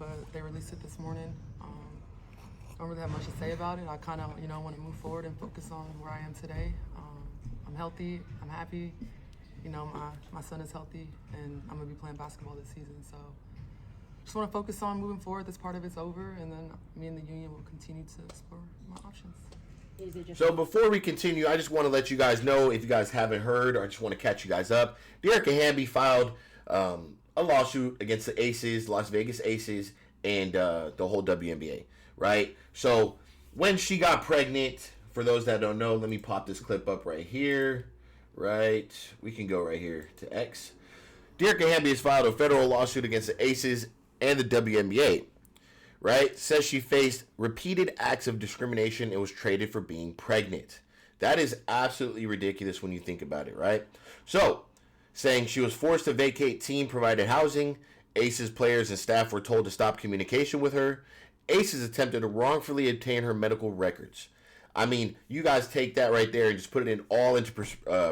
but they released it this morning. I don't really have much to say about it. I kind of, want to move forward and focus on where I am today. I'm healthy. I'm happy. My son is healthy, and I'm going to be playing basketball this season. So just want to focus on moving forward. This part of it's over, and then me and the union will continue to explore my options. So before we continue, I just want to let you guys know, if you guys haven't heard, or I just want to catch you guys up, Dearica Hamby filed a lawsuit against the Aces, Las Vegas Aces, and the whole WNBA, right? So when she got pregnant, for those that don't know, let me pop this clip up right here, right? We can go right here to X. Dearica Hamby has filed a federal lawsuit against the Aces and the WNBA, right? Says she faced repeated acts of discrimination and was traded for being pregnant. That is absolutely ridiculous when you think about it, right? So, saying she was forced to vacate team-provided housing, Aces players and staff were told to stop communication with her, Aces attempted to wrongfully obtain her medical records. I mean, you guys take that right there and just put it in all into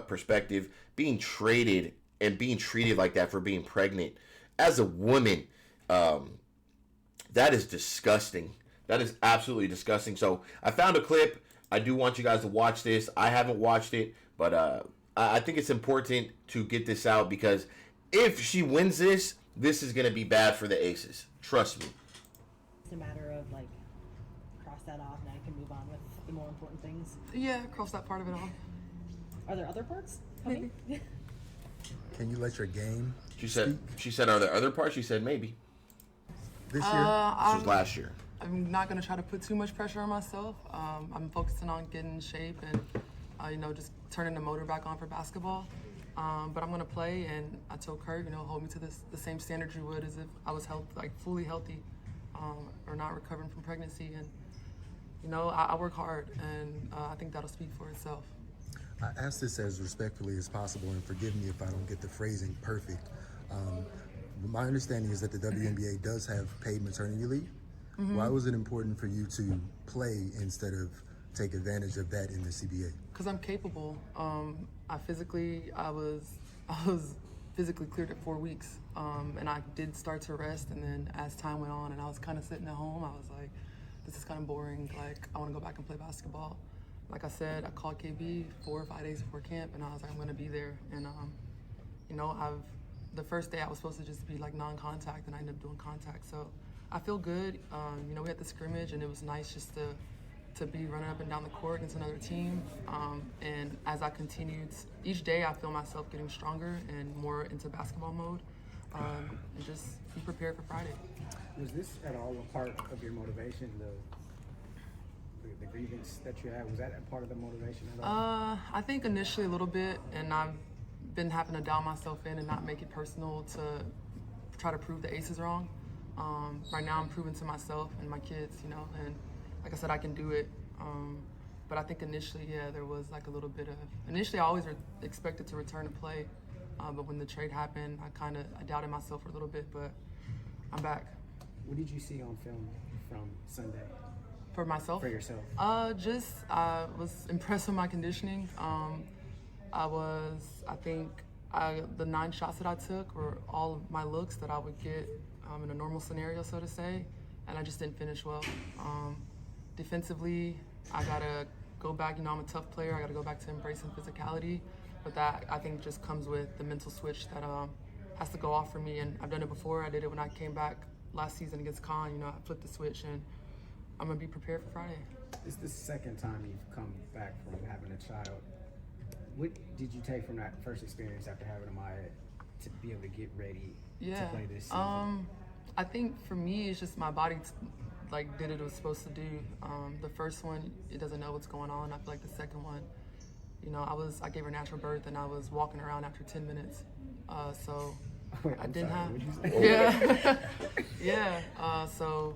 perspective. Being traded and being treated like that for being pregnant as a woman, that is disgusting. That is absolutely disgusting. So I found a clip. I do want you guys to watch this. I haven't watched it, but I think it's important to get this out, because if she wins this, this is going to be bad for the Aces. Trust me. It's a matter of, cross that off, now you can move on with the more important things. Yeah, cross that part of it off. Are there other parts coming? Can you let your game She said, are there other parts? She said maybe. this year? This was last year. I'm not going to try to put too much pressure on myself. I'm focusing on getting in shape and, just turning the motor back on for basketball. But I'm going to play, and I told Kurt, hold me to the same standard you would as if I was fully healthy, or not recovering from pregnancy. And, I work hard, and I think that'll speak for itself. I ask this as respectfully as possible, and forgive me if I don't get the phrasing perfect. My understanding is that the WNBA does have paid maternity leave. Mm-hmm. Why was it important for you to play instead of take advantage of that in the CBA? Because I'm capable. I was physically cleared at 4 weeks, and I did start to rest. And then as time went on, and I was kind of sitting at home, I was like, this is kind of boring. I want to go back and play basketball. Like I said, I called KB 4 or 5 days before camp, and I was like, I'm going to be there. And the first day I was supposed to just be non-contact, and I ended up doing contact. So I feel good. We had the scrimmage, and it was nice just to be running up and down the court against another team. And as I continued, each day I feel myself getting stronger and more into basketball mode, and just be prepared for Friday. Was this at all a part of your motivation, the grievance that you had? Was that a part of the motivation at all? I think initially a little bit, and I've been having to dial myself in and not make it personal to try to prove the Aces wrong. Right now I'm proving to myself and my kids, and like I said, I can do it. But I think initially, there was a little bit of, initially I always expected to return and play. But when the trade happened, I doubted myself for a little bit, but I'm back. What did you see on film from Sunday? For myself? For yourself? I was impressed with my conditioning. I think the 9 shots that I took were all of my looks that I would get in a normal scenario, so to say, and I just didn't finish well. Defensively, I gotta go back. I'm a tough player. I gotta go back to embracing physicality, but that I think just comes with the mental switch that has to go off for me. And I've done it before. I did it when I came back last season against Con. I flipped the switch, and I'm gonna be prepared for Friday. This is the second time you've come back from having a child. What did you take from that first experience after having Amaya to be able to get ready to play this season? I think for me, it's just my body did what it was supposed to do. The first one, it doesn't know what's going on. I feel like the second one, I gave her natural birth, and I was walking around after 10 minutes. So Wait, I didn't have. So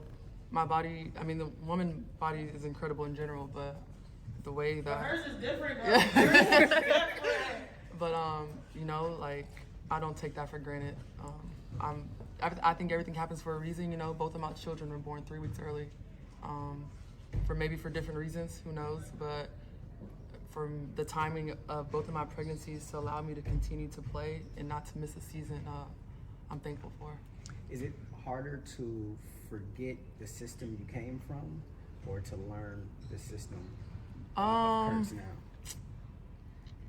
my body, the woman body is incredible in general, but the way that hers is different. Though. But I don't take that for granted. I think everything happens for a reason. Both of my children were born 3 weeks early, for different reasons. Who knows? But for the timing of both of my pregnancies to allow me to continue to play and not to miss a season, I'm thankful for. Is it harder to forget the system you came from, or to learn the system Um, occurs now?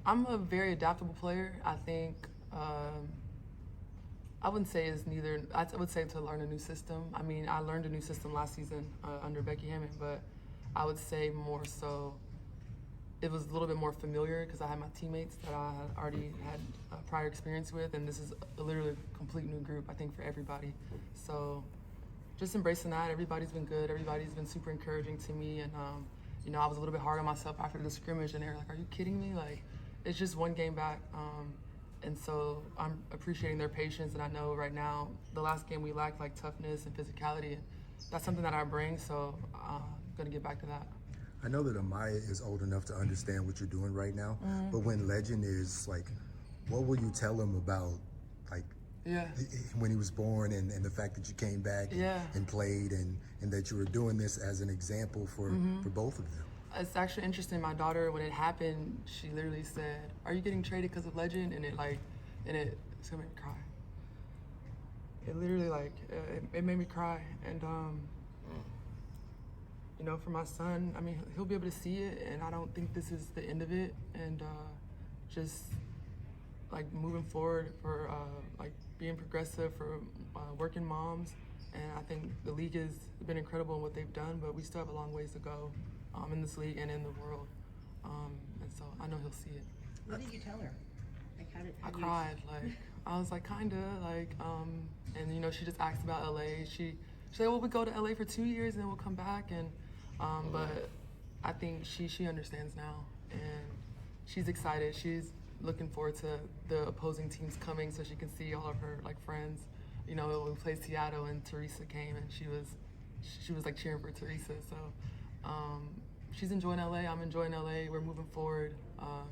I'm a very adaptable player. I think I wouldn't say it's neither. I would say to learn a new system. I mean, I learned a new system last season under Becky Hammond, but I would say more so it was a little bit more familiar because I had my teammates that I had already had prior experience with, and this is literally a complete new group, I think, for everybody. So just embracing that. Everybody's been good. Everybody's been super encouraging to me, and you know, I was a little bit hard on myself after the scrimmage, and they were like, "Are you kidding me? Like, it's just one game back." And so I'm appreciating their patience, and I know right now the last game we lacked like toughness and physicality, and that's something that I bring. So I'm gonna get back to that. I know that Amaya is old enough to understand what you're doing right now, but when Legend is like, what will you tell him about like Yeah. when he was born and the fact that you came back and played and that you were doing this as an example for both of them? It's actually interesting. My daughter, when it happened, she literally said, "Are you getting traded because of Legend?" And it's gonna make me cry. It literally it made me cry. And you know, for my son, I mean, he'll be able to see it, and I don't think this is the end of it. And just like moving forward for like being progressive for working moms. And I think the league has been incredible in what they've done, but we still have a long ways to go in this league and in the world. And so I know he'll see it. What did you tell her? Like, I cried. Like, I was like, kinda, like, and you know, she just asked about LA. She said, well, we go to LA for 2 years and then we'll come back. And but I think she understands now, and she's excited. She's looking forward to the opposing teams coming so she can see all of her like friends. You know, we played Seattle and Teresa came, and she was like cheering for Teresa. So she's enjoying LA. I'm enjoying LA. We're moving forward.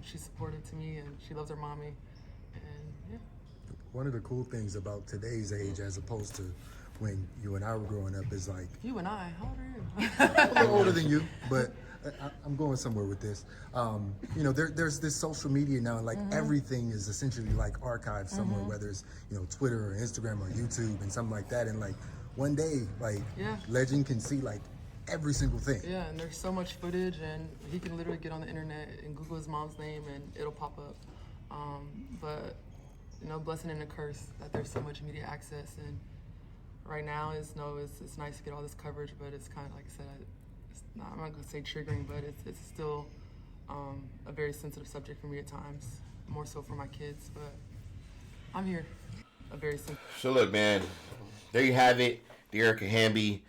She's supportive to me, and she loves her mommy. And yeah. One of the cool things about today's age, as opposed to when you and I were growing up, is like You and I, how old are you? a little older than you, but I'm going somewhere with this. You know, there's this social media now, and like everything is essentially like archived somewhere, whether it's, you know, Twitter or Instagram or YouTube and something like that. And like one day, like Legend can see like every single thing. Yeah, and there's so much footage, and he can literally get on the internet and Google his mom's name, and it'll pop up. But you know, blessing and a curse that there's so much media access, and right now it's nice to get all this coverage, but it's kind of like I said, I'm not gonna say triggering, but it's still a very sensitive subject for me at times, more so for my kids. But I'm here, a very sensitive. So look, man, there you have it, Dearica Hamby.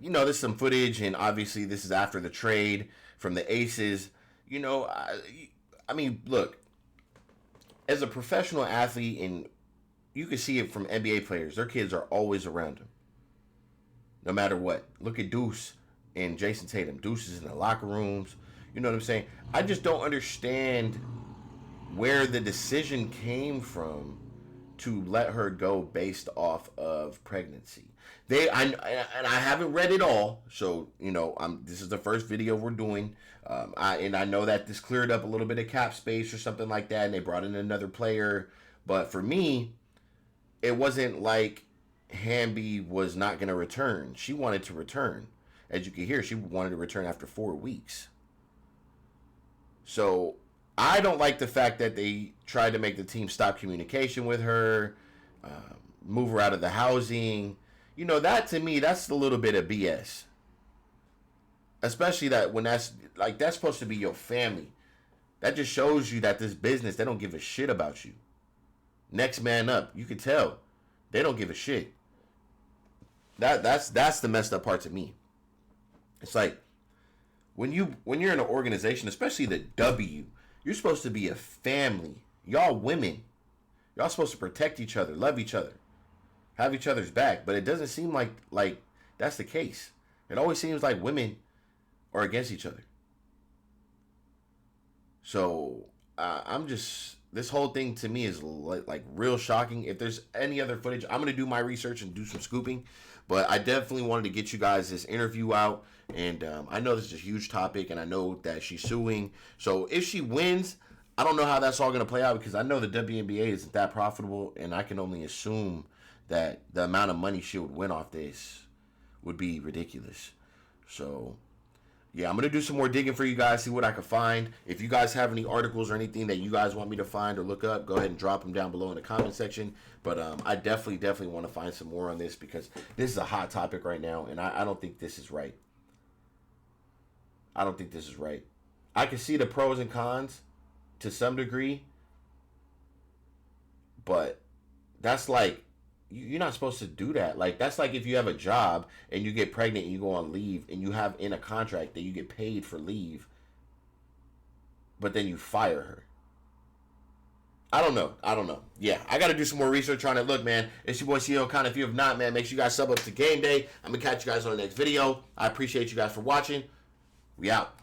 You know, there's some footage, and obviously this is after the trade from the Aces. You know, I mean, look, as a professional athlete, and you can see it from NBA players, their kids are always around them, no matter what. Look at Deuce and Jason Tatum. Deuce is in the locker rooms. You know what I'm saying? I just don't understand where the decision came from to let her go based off of pregnancy. I haven't read it all, so you know, this is the first video we're doing. I know that this cleared up a little bit of cap space or something like that, and they brought in another player. But for me, it wasn't like Hamby was not going to return. She wanted to return. As you can hear, she wanted to return after 4 weeks. So I don't like the fact that they tried to make the team stop communication with her, move her out of the housing. You know, that to me, that's a little bit of BS. Especially that when that's supposed to be your family. That just shows you that this business, they don't give a shit about you. Next man up. You can tell. They don't give a shit. That's the messed up part to me. It's like when you're in an organization, especially the W, you're supposed to be a family. Y'all women. Y'all supposed to protect each other, love each other, have each other's back. But it doesn't seem like that's the case. It always seems like women are against each other. So this whole thing to me is like real shocking. If there's any other footage, I'm going to do my research and do some scooping. But I definitely wanted to get you guys this interview out. And I know this is a huge topic, and I know that she's suing. So if she wins, I don't know how that's all going to play out, because I know the WNBA isn't that profitable, and I can only assume that the amount of money she would win off this would be ridiculous. So, yeah, I'm going to do some more digging for you guys, see what I can find. If you guys have any articles or anything that you guys want me to find or look up, go ahead and drop them down below in the comment section. But I definitely want to find some more on this because this is a hot topic right now, and I don't think this is right. I don't think this is right. I can see the pros and cons to some degree, but that's like, you're not supposed to do that. Like, that's like if you have a job and you get pregnant and you go on leave and you have in a contract that you get paid for leave, but then you fire her. I don't know. Yeah, I got to do some more research on it. Look, man, it's your boy CEO Khan. If you have not, man, make sure you guys sub up to Game Day. I'm going to catch you guys on the next video. I appreciate you guys for watching. We out.